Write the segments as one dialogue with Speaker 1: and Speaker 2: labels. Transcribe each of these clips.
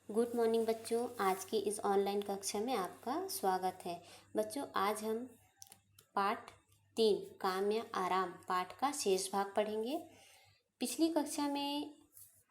Speaker 1: Good morning बच्चों। आज की इस ऑनलाइन कक्षा में आपका स्वागत है। बच्चों, आज हम पाठ 3 काम या आराम पाठ का शेष भाग पढ़ेंगे। पिछली कक्षा में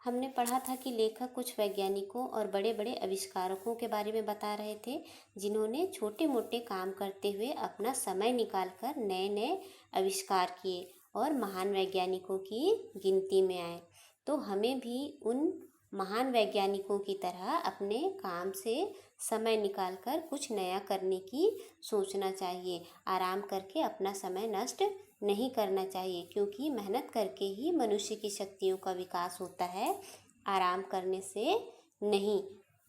Speaker 1: हमने पढ़ा था कि लेखक कुछ वैज्ञानिकों और बड़े बड़े आविष्कारकों के बारे में बता रहे थे, जिन्होंने छोटे मोटे काम करते हुए अपना समय निकालकर नए नए आविष्कार किए और महान वैज्ञानिकों की गिनती में आए। तो हमें भी उन महान वैज्ञानिकों की तरह अपने काम से समय निकालकर कुछ नया करने की सोचना चाहिए। आराम करके अपना समय नष्ट नहीं करना चाहिए, क्योंकि मेहनत करके ही मनुष्य की शक्तियों का विकास होता है, आराम करने से नहीं।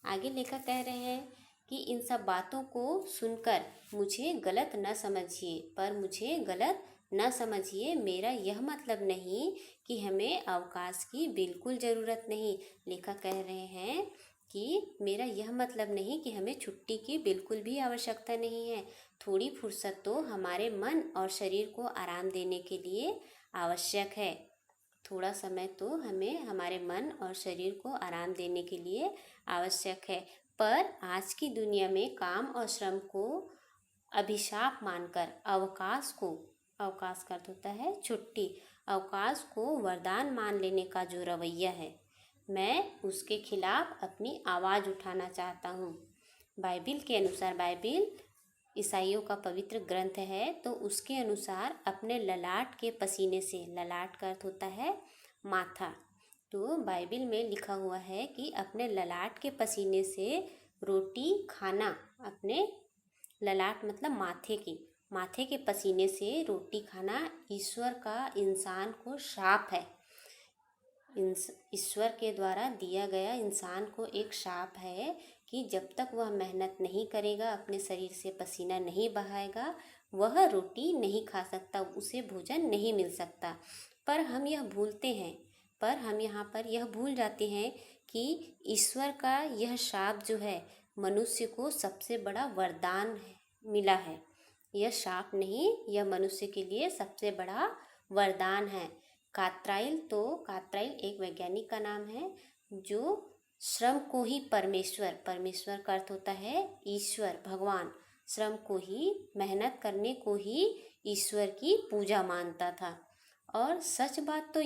Speaker 1: आगे लेखक कह रहे हैं कि इन सब बातों को सुनकर मुझे गलत न समझिए, पर मुझे गलत न समझिए, मेरा यह मतलब नहीं कि हमें अवकाश की बिल्कुल ज़रूरत नहीं। लेखक कह रहे हैं कि मेरा यह मतलब नहीं कि हमें छुट्टी की बिल्कुल भी आवश्यकता नहीं है। थोड़ी फुर्सत तो हमारे मन और शरीर को आराम देने के लिए आवश्यक है। थोड़ा समय तो हमें हमारे मन और शरीर को आराम देने के लिए आवश्यक है। पर आज की दुनिया में काम और श्रम को अभिशाप मानकर अवकाश का अर्थ होता है छुट्टी, अवकाश को वरदान मान लेने का जो रवैया है, मैं उसके खिलाफ अपनी आवाज़ उठाना चाहता हूँ। बाइबिल के अनुसार, बाइबिल ईसाइयों का पवित्र ग्रंथ है, तो उसके अनुसार अपने ललाट के पसीने से, ललाट का अर्थ होता है माथा, तो बाइबिल में लिखा हुआ है कि अपने ललाट के पसीने से रोटी खाना, अपने ललाट मतलब माथे के पसीने से रोटी खाना ईश्वर का इंसान को शाप है। ईश्वर के द्वारा दिया गया इंसान को एक शाप है कि जब तक वह मेहनत नहीं करेगा, अपने शरीर से पसीना नहीं बहाएगा, वह रोटी नहीं खा सकता, उसे भोजन नहीं मिल सकता। पर हम यहाँ पर यह भूल जाते हैं कि ईश्वर का यह शाप जो है, मनुष्य को सबसे बड़ा वरदान मिला है। यह शाप नहीं, यह मनुष्य के लिए सबसे बड़ा वरदान है। कात्राइल एक वैज्ञानिक का नाम है, जो श्रम को ही परमेश्वर का अर्थ होता है ईश्वर, भगवान, श्रम को ही, मेहनत करने को ही ईश्वर की पूजा मानता था। और सच बात तो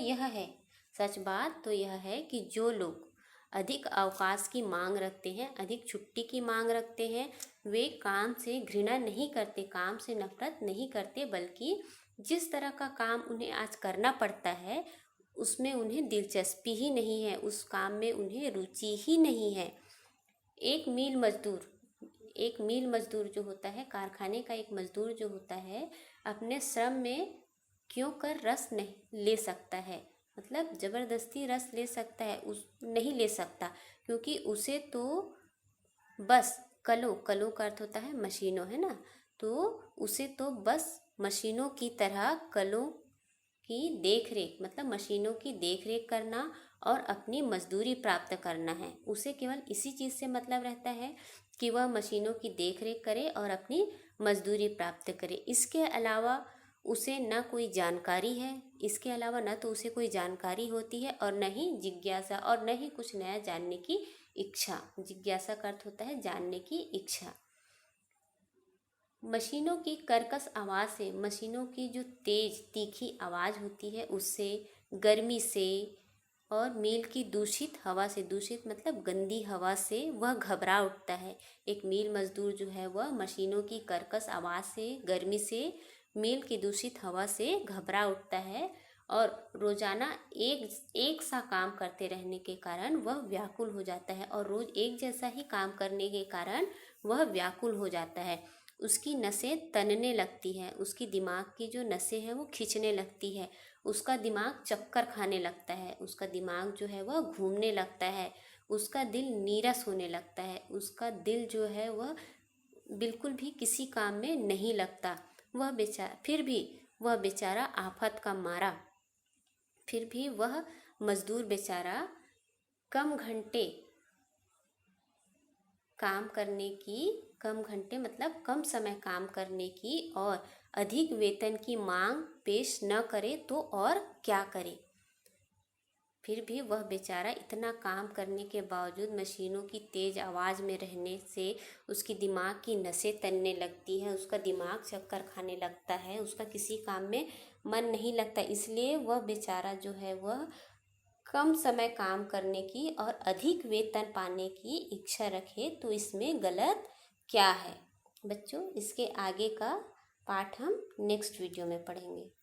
Speaker 1: यह है कि जो लोग अधिक अवकाश की मांग रखते हैं, अधिक छुट्टी की मांग रखते हैं, वे काम से घृणा नहीं करते, काम से नफरत नहीं करते, बल्कि जिस तरह का काम उन्हें आज करना पड़ता है उसमें उन्हें दिलचस्पी ही नहीं है, उस काम में उन्हें रुचि ही नहीं है। एक मील मजदूर जो होता है, कारखाने का एक मजदूर जो होता है, अपने श्रम में क्यों कर रस नहीं ले सकता है, मतलब ज़बरदस्ती रस ले सकता है, नहीं ले सकता, क्योंकि उसे तो बस कलों का अर्थ होता है मशीनों, है ना, तो उसे तो बस मशीनों की तरह कलों की देखरेख, मतलब मशीनों की देखरेख करना और अपनी मजदूरी प्राप्त करना है। उसे केवल इसी चीज़ से मतलब रहता है कि वह मशीनों की देखरेख करे और अपनी मजदूरी प्राप्त करे। इसके अलावा उसे न कोई जानकारी है, इसके अलावा न तो उसे कोई जानकारी होती है और न ही जिज्ञासा, और न ही कुछ नया जानने की इच्छा। जिज्ञासा का अर्थ होता है जानने की इच्छा। मशीनों की कर्कश आवाज़ से, मशीनों की जो तेज तीखी आवाज़ होती है उससे, गर्मी से और मील की दूषित हवा से, दूषित मतलब गंदी हवा से वह घबरा उठता है। एक मील मजदूर जो है वह मशीनों की कर्कश आवाज़ से, गर्मी से, मील की दूषित हवा से घबरा उठता है, और रोजाना एक सा काम करते रहने के कारण वह व्याकुल हो जाता है, और रोज एक जैसा ही काम करने के कारण वह व्याकुल हो जाता है। उसकी नसें तनने लगती हैं, उसकी दिमाग की जो नसें हैं वो खींचने लगती है, उसका दिमाग चक्कर खाने लगता है, उसका दिमाग जो है वह घूमने लगता है, उसका दिल नीरस होने लगता है, उसका दिल जो है वह बिल्कुल भी किसी काम में नहीं लगता। वह बेचारा आफत का मारा, फिर भी वह मजदूर बेचारा कम घंटे मतलब कम समय काम करने की और अधिक वेतन की मांग पेश न करे तो और क्या करे। फिर भी वह बेचारा इतना काम करने के बावजूद मशीनों की तेज़ आवाज़ में रहने से उसकी दिमाग की नसें तनने लगती है, उसका दिमाग चक्कर खाने लगता है, उसका किसी काम में मन नहीं लगता। इसलिए वह बेचारा जो है वह कम समय काम करने की और अधिक वेतन पाने की इच्छा रखे, तो इसमें गलत क्या है? बच्चों, इसके आगे का पाठ हम नेक्स्ट वीडियो में पढ़ेंगे।